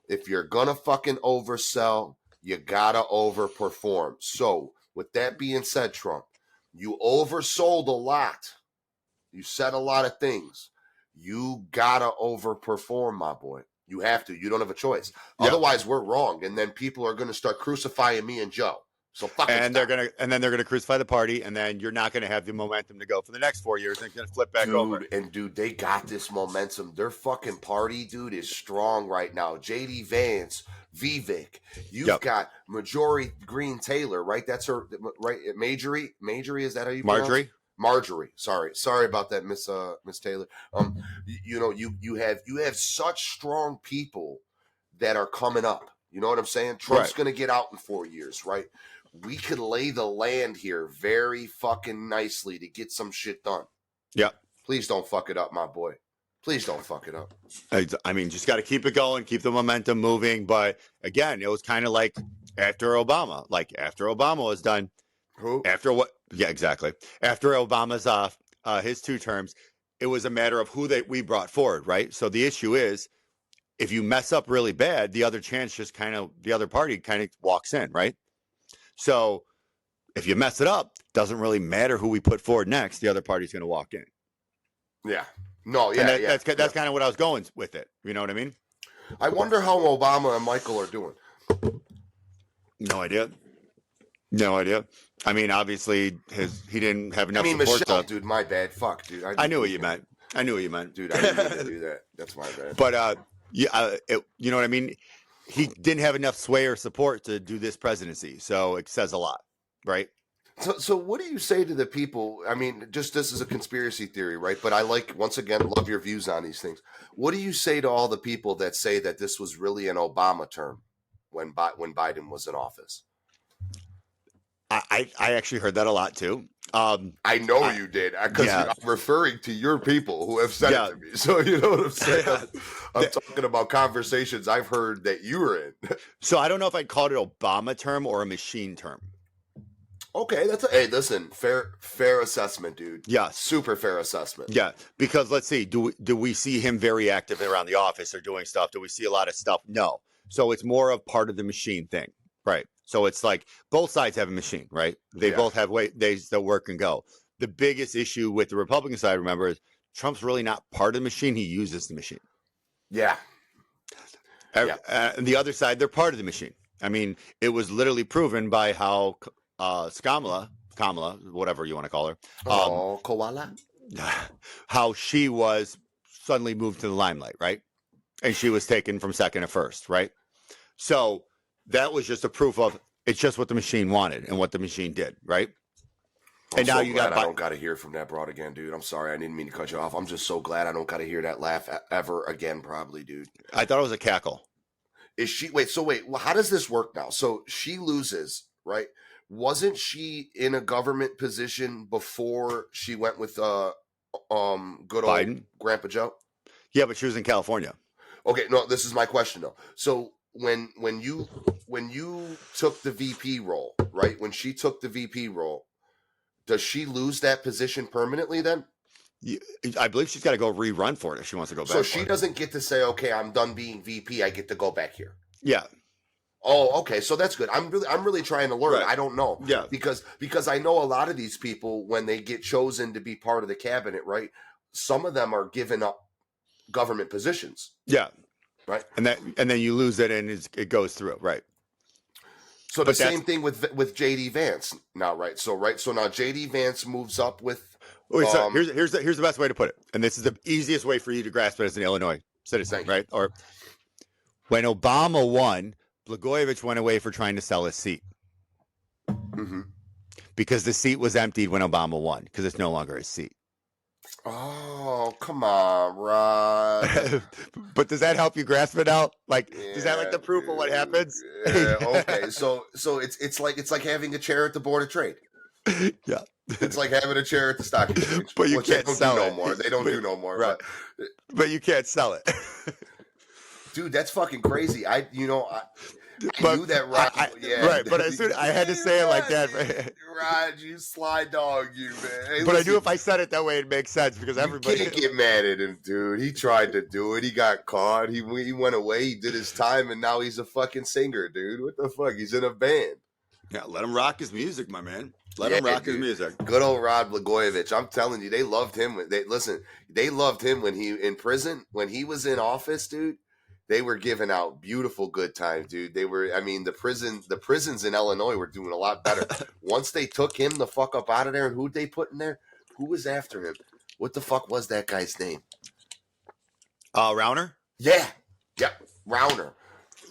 If you're gonna fucking oversell, you gotta overperform. So, with that being said, Trump, you oversold a lot. You said a lot of things. You gotta overperform, my boy. You have to. You don't have a choice. Yep. Otherwise, we're wrong, and then people are gonna start crucifying me and Joe. So fucking and they're gonna crucify the party, and then you're not gonna have the momentum to go for the next 4 years. They're gonna flip back over. And they got this momentum. Their fucking party, dude, is strong right now. JD Vance, Vivek, you've got Marjorie Green Taylor, right? That's her, right? Marjorie, is that how you pronounce it? Marjorie. Sorry about that, Miss Taylor. You have such strong people that are coming up. You know what I'm saying? Trump's gonna get out in 4 years, right? We could lay the land here very fucking nicely to get some shit done. Yeah. Please don't fuck it up, my boy. Please don't fuck it up. I mean, just got to keep it going, keep the momentum moving. But again, it was kind of like after Obama. Like after Obama was done. Who? After what? Yeah, exactly. After Obama's his 2 terms, it was a matter of who we brought forward, right? So the issue is, if you mess up really bad, the other party kind of walks in, right? So if you mess it up, doesn't really matter who we put forward next. The other party's going to walk in. Yeah. No, yeah. That's kind of what I was going with it. You know what I mean? I wonder how Obama and Michael are doing. No idea. I mean, obviously, he didn't have enough support. Michelle, dude, my bad. Fuck, dude. I knew what you meant. Dude, I didn't mean to do that. That's my bad. But, you know what I mean? He didn't have enough sway or support to do this presidency. So it says a lot, right? So what do you say to the people? I mean, just this is a conspiracy theory, right? But I once again, love your views on these things. What do you say to all the people that say that this was really an Obama term when Biden was in office? I actually heard that a lot too. I know you did, because I'm referring to your people who have said it to me. So you know what I'm saying? I'm talking about conversations I've heard that you were in. So I don't know if I'd call it an Obama term or a machine term. Okay, hey, listen, fair assessment, dude. Yeah, super fair assessment. Yeah, because let's see, do we see him very active around the office or doing stuff? Do we see a lot of stuff? No. So it's more of part of the machine thing, right? So it's like both sides have a machine, right? They both have days that work and go. The biggest issue with the Republican side, remember, is Trump's really not part of the machine. He uses the machine. Yeah. And the other side, they're part of the machine. I mean, it was literally proven by how Kamala, whatever you want to call her. Koala. How she was suddenly moved to the limelight, right? And she was taken from second to first, right? So that was just a proof of it's just what the machine wanted and what the machine did, right? And now you got. I don't got to hear from that broad again, dude. I'm sorry, I didn't mean to cut you off. I'm just so glad I don't got to hear that laugh ever again, probably, dude. I thought it was a cackle. Is she? Wait. Well, how does this work now? So she loses, right? wasn't she in a government position before she went with good old Biden? Grandpa Joe? Yeah, but she was in California. Okay, no, this is my question though. So when you took the VP role, right? When she took the VP role, does she lose that position permanently then? I believe she's got to go rerun for it if she wants to go back. So she doesn't get to say, okay, I'm done being VP. I get to go back here. Yeah. Oh, okay. So that's good. I'm really trying to learn. Right. I don't know. Yeah. Because I know a lot of these people, when they get chosen to be part of the cabinet, right? Some of them are giving up government positions. Yeah. Right. And then you lose it and it goes through. Right. So the same thing with JD Vance now, right? So now JD Vance moves up with. So here's the best way to put it, and this is the easiest way for you to grasp it as an Illinois citizen, right? Or when Obama won, Blagojevich went away for trying to sell his seat because the seat was emptied when Obama won because it's no longer his seat. Oh, come on, Rod. But does that help you grasp it out? Like, is that like the proof of what happens? Yeah, okay. So it's like having a chair at the Board of Trade. Yeah. It's like having a chair at the stock exchange. But you can't sell it. No more. They don't do no more. Right. But you can't sell it. Dude, that's fucking crazy. I knew that, Rod. Right, but as soon I had to say it like that. Rod, you sly dog, you, man. Hey, but listen, I knew if I said it that way, it makes sense because everybody can't get mad at him, dude. He tried to do it. He got caught. He went away. He did his time, and now he's a fucking singer, dude. What the fuck? He's in a band. Yeah, let him rock his music, my man. Let him rock his music. Good old Rod Blagojevich. I'm telling you, they loved him. They loved him when he in prison. When he was in office, dude. They were giving out beautiful good times, dude. They were, I mean, the prisons in Illinois were doing a lot better. Once they took him the fuck up out of there, and who'd they put in there? Who was after him? What the fuck was that guy's name? Rauner? Yeah. Yep. Rauner.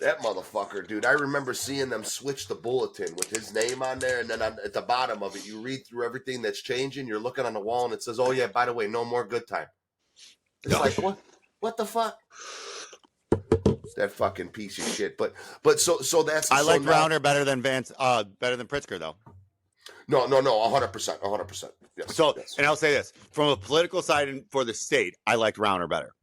That motherfucker, dude. I remember seeing them switch the bulletin with his name on there, and then at the bottom of it, you read through everything that's changing. You're looking on the wall, and it says, oh, yeah, by the way, no more good time. It's like, what? What the fuck? That fucking piece of shit. But so that's. I like Rauner better than Vance, better than Pritzker, though. No, 100%. Yes. So, yes. And I'll say this from a political side and for the state, I liked Rauner better.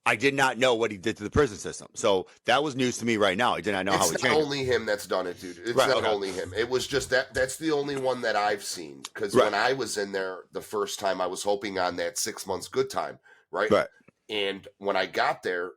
I did not know what he did to the prison system, so that was news to me right now. I did not know how he changed. It's not only him that's done it, dude. It's not only him. It was just that's the only one that I've seen. Because when I was in there the first time, I was hoping on that 6 months good time, right? Right. And when I got there,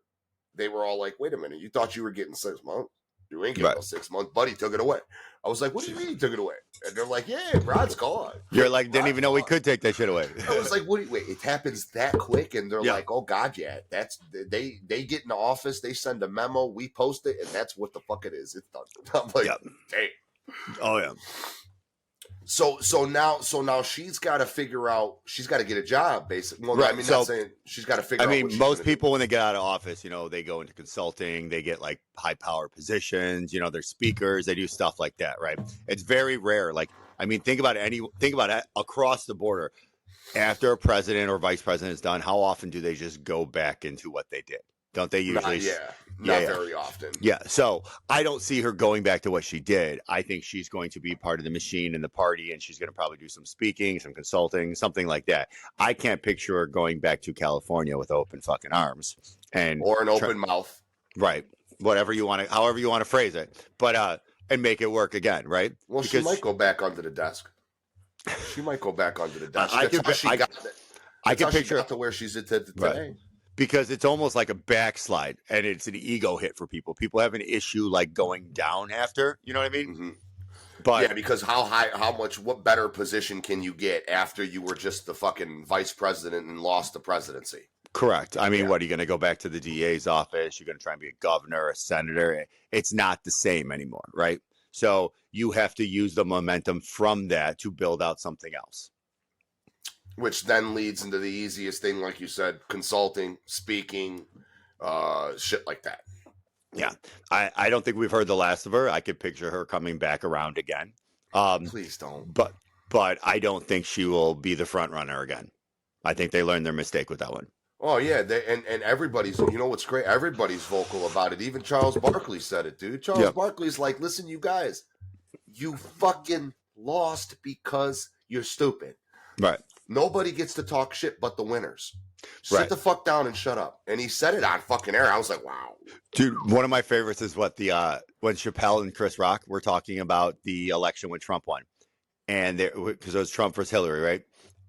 they were all like, wait a minute, you thought you were getting 6 months? You ain't getting no 6 months. Buddy took it away. I was like, what do you mean he took it away? And they're like, yeah, Rod's gone. You're like, didn't even know we could take that shit away. I was like, wait, it happens that quick? And they're like, oh, God, yeah. That's they get in the office, they send a memo, we post it, and that's what the fuck it is. It's done. I'm like, damn. Oh, yeah. So now she's got to figure out. She's got to get a job, basically. Well, right. I mean, not saying she's got to figure. I mean, out most people when they get out of office, they go into consulting. They get like high power positions. They're speakers. They do stuff like that, right? It's very rare. Like, I mean, think about it across the border. After a president or vice president is done, how often do they just go back into what they did? Don't they usually? Not very often. Yeah. So I don't see her going back to what she did. I think she's going to be part of the machine and the party, and she's going to probably do some speaking, some consulting, something like that. I can't picture her going back to California with open fucking arms or an open mouth. Right. However you want to phrase it, but and make it work again. Right. Well, because she might go back under the desk. She might go back under the desk. I can picture to where she's at today. Right. Because it's almost like a backslide, and it's an ego hit for people. People have an issue like going down after, you know what I mean? Mm-hmm. But yeah, because what better position can you get after you were just the fucking vice president and lost the presidency? Correct. I mean, what, are you going to go back to the DA's office? You're going to try and be a governor, a senator. It's not the same anymore, right? So you have to use the momentum from that to build out something else. Which then leads into the easiest thing, like you said, consulting, speaking, shit like that. Yeah. I don't think we've heard the last of her. I could picture her coming back around again. Please don't. But I don't think she will be the front runner again. I think they learned their mistake with that one. Oh, yeah. And everybody's, what's great? Everybody's vocal about it. Even Charles Barkley said it, dude. Charles Barkley's like, listen, you guys, you fucking lost because you're stupid. Right. Nobody gets to talk shit but the winners. Sit Right. the fuck down and shut up. And he said it on fucking air. I was like, wow. Dude, one of my favorites is what when Chappelle and Chris Rock were talking about the election when Trump won. And because it was Trump versus Hillary, right?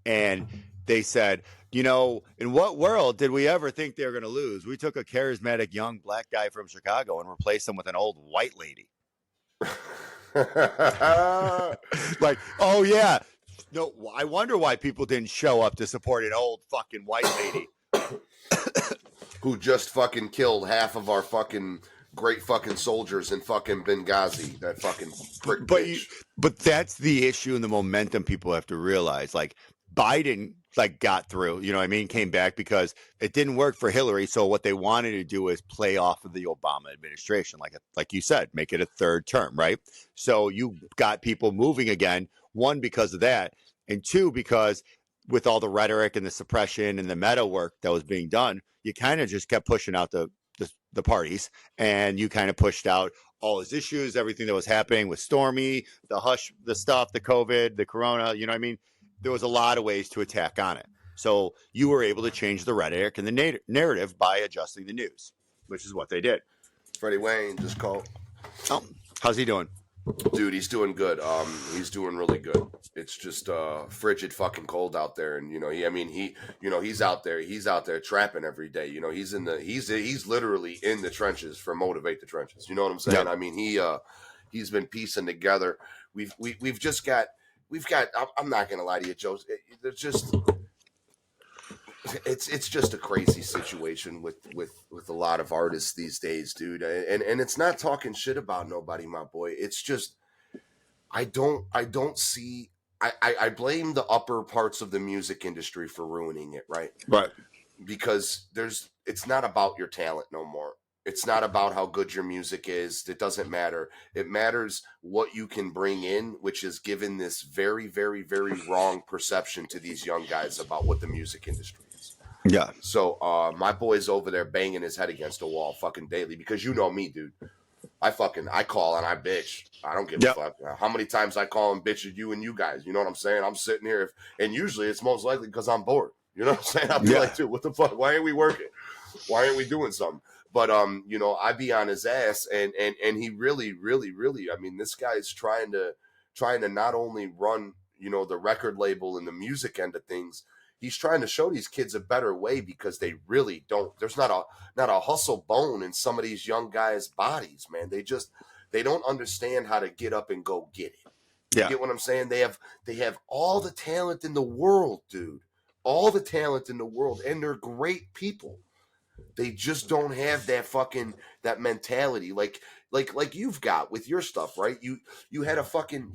And they said, you know, in what world did we ever think they were going to lose? We took a charismatic young black guy from Chicago and replaced him with an old white lady. Like, oh yeah. No, I wonder why people didn't show up to support an old fucking white lady who just fucking killed half of our fucking great fucking soldiers in fucking Benghazi. That fucking prick bitch. But that's the issue and the momentum people have to realize. Like, Biden got through, you know what I mean, came back because it didn't work for Hillary. So what they wanted to do is play off of the Obama administration, like you said, make it a third term, right? So you got people moving again, one, because of that, and two, because with all the rhetoric and the suppression and the meta work that was being done, you kind of just kept pushing out the parties, and you kind of pushed out all his issues, everything that was happening with Stormy, the hush, the stuff, the COVID, the corona, you know what I mean? There was a lot of ways to attack on it. So you were able to change the rhetoric and the narrative by adjusting the news, which is what they did. Freddie Wayne just called. Oh, how's he doing? Dude, he's doing good. He's doing really good. It's just frigid fucking cold out there, and he's out there trapping every day. You know, he's literally in the trenches for Motivate the Trenches. You know what I'm saying? Yep. I mean, he's been piecing together. We've got. I'm not gonna lie to you, Joe. It's just a crazy situation with a lot of artists these days, dude. And it's not talking shit about nobody, my boy. It's just I don't see. I blame the upper parts of the music industry for ruining it, right? Right. Because it's not about your talent no more. It's not about how good your music is. It doesn't matter. It matters what you can bring in, which is given this very, very, very wrong perception to these young guys about what the music industry is. Yeah. So my boy's over there banging his head against a wall fucking daily because you know me, dude. I call and I bitch. I don't give a fuck. How many times I call and bitch at you and you guys? You know what I'm saying? I'm sitting here, and usually it's most likely because I'm bored. You know what I'm saying? I'll be like, dude, what the fuck? Why ain't we working? Why aren't we doing something? But I be on his ass, and he really, really, really. I mean, this guy's trying to not only run, the record label and the music end of things. He's trying to show these kids a better way because they really don't. There's not a hustle bone in some of these young guys' bodies, man. They don't understand how to get up and go get it. You get what I'm saying? They have all the talent in the world, dude. All the talent in the world, and they're great people. They just don't have that mentality like you've got with your stuff, right? You had a fucking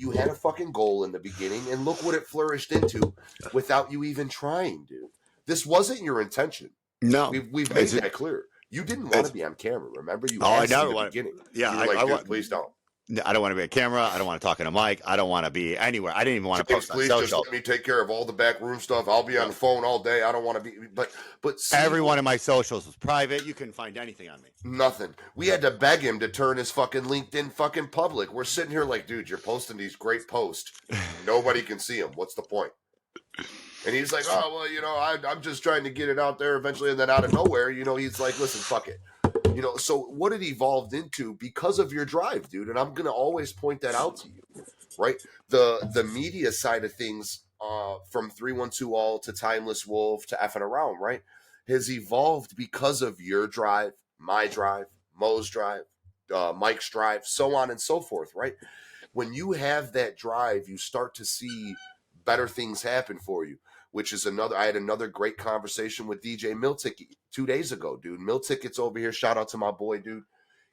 goal in the beginning, and look what it flourished into without you even trying, dude. This wasn't your intention. No, we've made that clear. You didn't want to be on camera, remember? You asked in the beginning. Yeah, I want. Please don't. I don't want to be a camera. I don't want to talk in a mic. I don't want to be anywhere. I didn't even want to post on social. Please just let me take care of all the backroom stuff. I'll be on the phone all day. I don't want to be, but see, every one of my socials was private. You couldn't find anything on me. Nothing. We had to beg him to turn his fucking LinkedIn fucking public. We're sitting here like, dude, you're posting these great posts. Nobody can see them. What's the point? And he's like, oh, well, I'm just trying to get it out there eventually. And then out of nowhere, he's like, listen, fuck it. So what it evolved into because of your drive, dude. And I'm going to always point that out to you, right? The media side of things, from 312 All to Timeless Wolf to F'nAround, right, has evolved because of your drive, my drive, Mo's drive, Mike's drive, so on and so forth, right? When you have that drive, you start to see better things happen for you. Which is I had another great conversation with DJ Miltick 2 days ago, dude. Miltick's over here. Shout out to my boy, dude.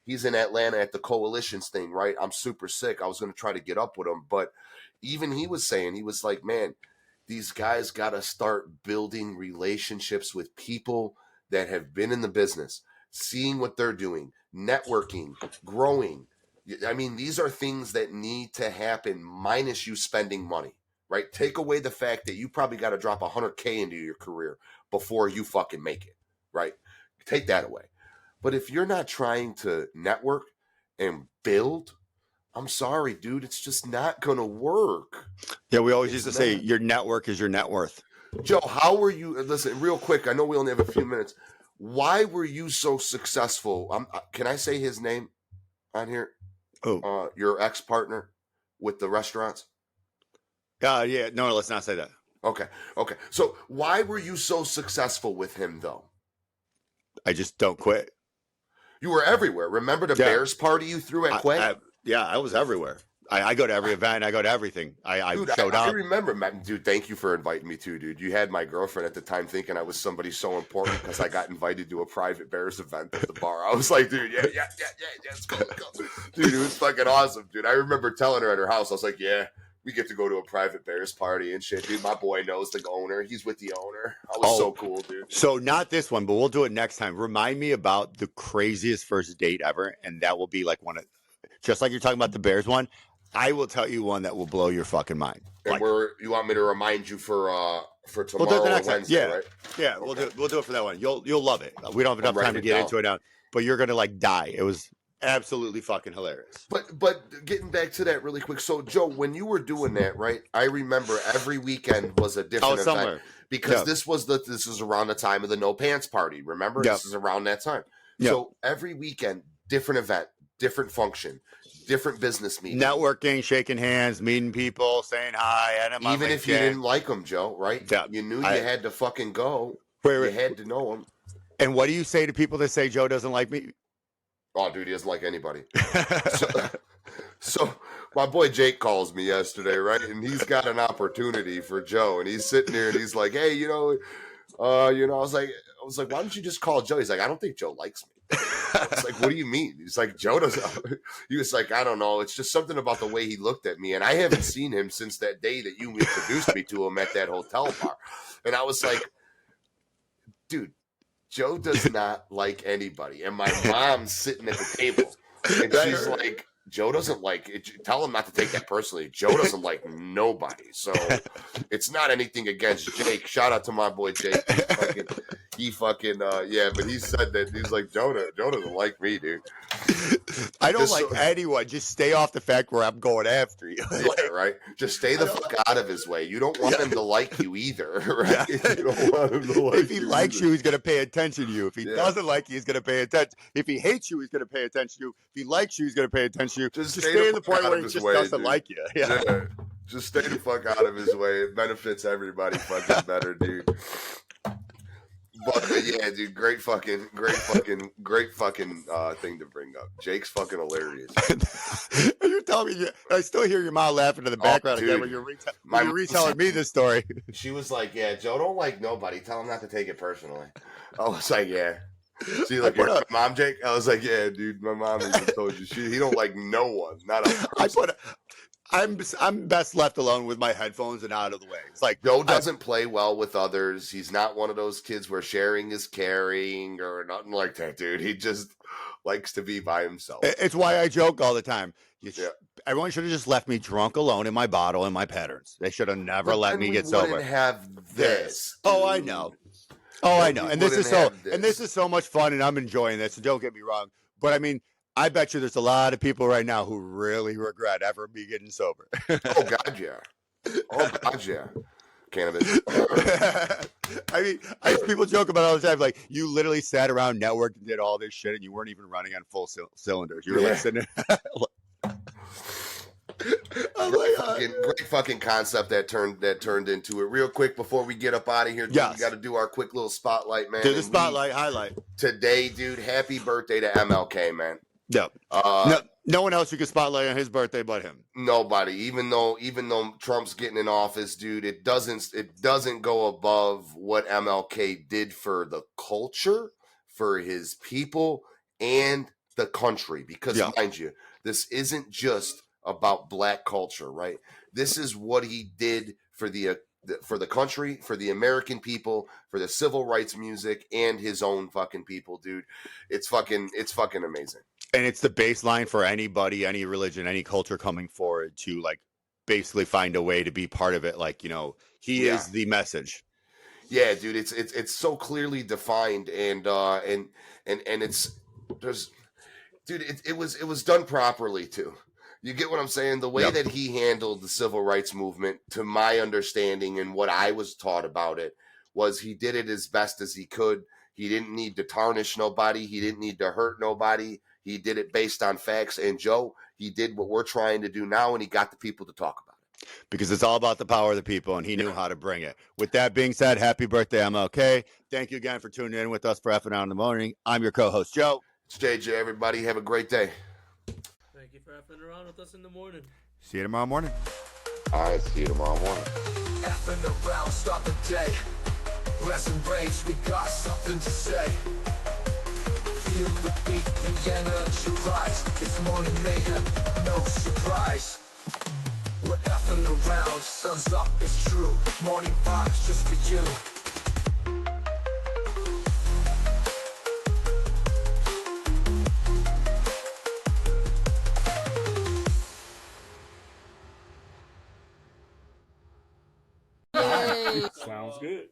He's in Atlanta at the Coalitions thing, right? I'm super sick. I was going to try to get up with him. But even he was saying, he was like, man, these guys got to start building relationships with people that have been in the business, seeing what they're doing, networking, growing. I mean, these are things that need to happen minus you spending money. Right? Take away the fact that you probably got to drop $100K into your career before you fucking make it. Right? Take that away. But if you're not trying to network and build, I'm sorry, dude. It's just not gonna work. Yeah, we always It's used to say not. your network is your net worth. Joe, how were you? Listen, real quick. I know we only have a few minutes. Why were you so successful? Can I say his name on here? Oh, Your ex partner with the restaurants. yeah. No, let's not say that. Okay, okay. So why were you so successful with him, though? I just don't quit. You were everywhere. Remember the Yeah. Bears party you threw at Quay? Yeah, I was everywhere. I go to every event. I go to everything. I Dude, showed I up. remember, man. Dude, thank you for inviting me too, dude. You had my girlfriend at the time thinking I was somebody so important because I got invited to a private Bears event at the bar. I was like, dude, yeah, let's go. Dude, it was fucking awesome, dude. I remember telling her at her house, I was like, yeah, we get to go to a private Bears party and shit, dude. My boy knows the owner. He's with the owner. I was so cool, dude. So not this one, but we'll do it next time. Remind me about the craziest first date ever, and that will be like one of, just like you're talking about the Bears one. I will tell you one that will blow your fucking mind. And you want me to remind you for tomorrow we'll do it the or next Wednesday, time. Yeah. right? Yeah, Okay. we'll do it for that one. You'll love it. We don't have enough time to get into it now, but you're gonna like die. It was absolutely fucking hilarious. But getting back to that really quick. So Joe, when you were doing that, right? I remember every weekend was a different event because this is around the time of the no pants party. Remember, this is around that time. So every weekend, different event, different function, different business meeting, networking, shaking hands, meeting people, saying hi. Even if you didn't like them, Joe, right? Yeah. You knew you had to fucking go. You had to know them. And what do you say to people that say Joe doesn't like me? Oh, dude, he doesn't like anybody. So my boy Jake calls me yesterday, right? And he's got an opportunity for Joe, and he's sitting there and he's like, "Hey, I was like, why don't you just call Joe?" He's like, "I don't think Joe likes me." I was like, "What do you mean?" He's like, "Joe doesn't." He was like, "I don't know. It's just something about the way he looked at me, and I haven't seen him since that day that you introduced me to him at that hotel bar." And I was like, "Dude, Joe does not like anybody." And my mom's sitting at the table, and she's like, "Joe doesn't like it. Tell him not to take that personally. Joe doesn't like nobody. So it's not anything against Jake." Shout out to my boy Jake. But he said that he's like, Joe doesn't like me, dude. I don't like anyone. Just stay off the fact where I'm going after you. Yeah, right. Just stay the fuck out of his way. You don't want him to like you either, right? You don't want him to like you. If he likes you, he's going to pay attention to you. If he doesn't like you, he's going to pay attention. If he hates you, he's going to pay attention to you. If he likes you, he's going to pay attention to you. Just stay in the point where he just doesn't like you. Yeah. Just stay the fuck out of his way. It benefits everybody fucking better, dude. But yeah, dude, great fucking thing to bring up. Jake's fucking hilarious. You're telling me, I still hear your mom laughing in the background again when you're retelling me this story. She was like, "Yeah, Joe don't like nobody. Tell him not to take it personally." I was like, "Yeah." See, like your mom, Jake. I was like, "Yeah, dude, my mom even told you he don't like no one, not a person." I'm best left alone with my headphones and out of the way. It's like Joe doesn't play well with others. He's not one of those kids where sharing is caring or nothing like that, dude. He just likes to be by himself. It's why I joke all the time. Everyone should have just left me drunk alone in my bottle and my patterns. They should have never let me get sober. Have this. Oh, I know. And this is so much fun, and I'm enjoying this. So don't get me wrong, but I mean, I bet you there's a lot of people right now who really regret ever me getting sober. Oh God, yeah. Cannabis. I mean, people joke about it all the time. Like, you literally sat around, networked, and did all this shit, and you weren't even running on full cylinders. You were like sitting there. Great fucking concept that turned into it. Real quick before we get up out of here, dude, we got to do our quick little spotlight, man. Do the spotlight highlight today, dude. Happy birthday to MLK, man. Yeah. No one else you can spotlight on his birthday but him. Nobody. Even though Trump's getting in office, dude, it doesn't go above what MLK did for the culture, for his people, and the country. Because mind you, this isn't just about black culture, right? This is what he did for the country, for the American people, for the civil rights music, and his own fucking people, dude. It's fucking amazing. And it's the baseline for anybody, any religion, any culture coming forward to like basically find a way to be part of it. Like, he is the message. Yeah, dude, it's so clearly defined, and it's it was done properly too. You get what I'm saying? The way Yep. that he handled the civil rights movement, to my understanding and what I was taught about it, was he did it as best as he could. He didn't need to tarnish nobody. He didn't need to hurt nobody. He did it based on facts. And Joe, he did what we're trying to do now, and he got the people to talk about it. Because it's all about the power of the people, and he knew how to bring it. With that being said, happy birthday, MLK. Thank you again for tuning in with us for F'nAround in the Morning. I'm your co-host, Joe. It's JJ, everybody. Have a great day. Thank you for effing around with us in the morning. See you tomorrow morning. All right, see you tomorrow morning. Effing around, start the day. Rest and rage, we got something to say. Feel the beat, the energy rise. It's morning mayhem, no surprise. We're effing around, sun's up, it's true. Morning vibes just for you. Sounds good.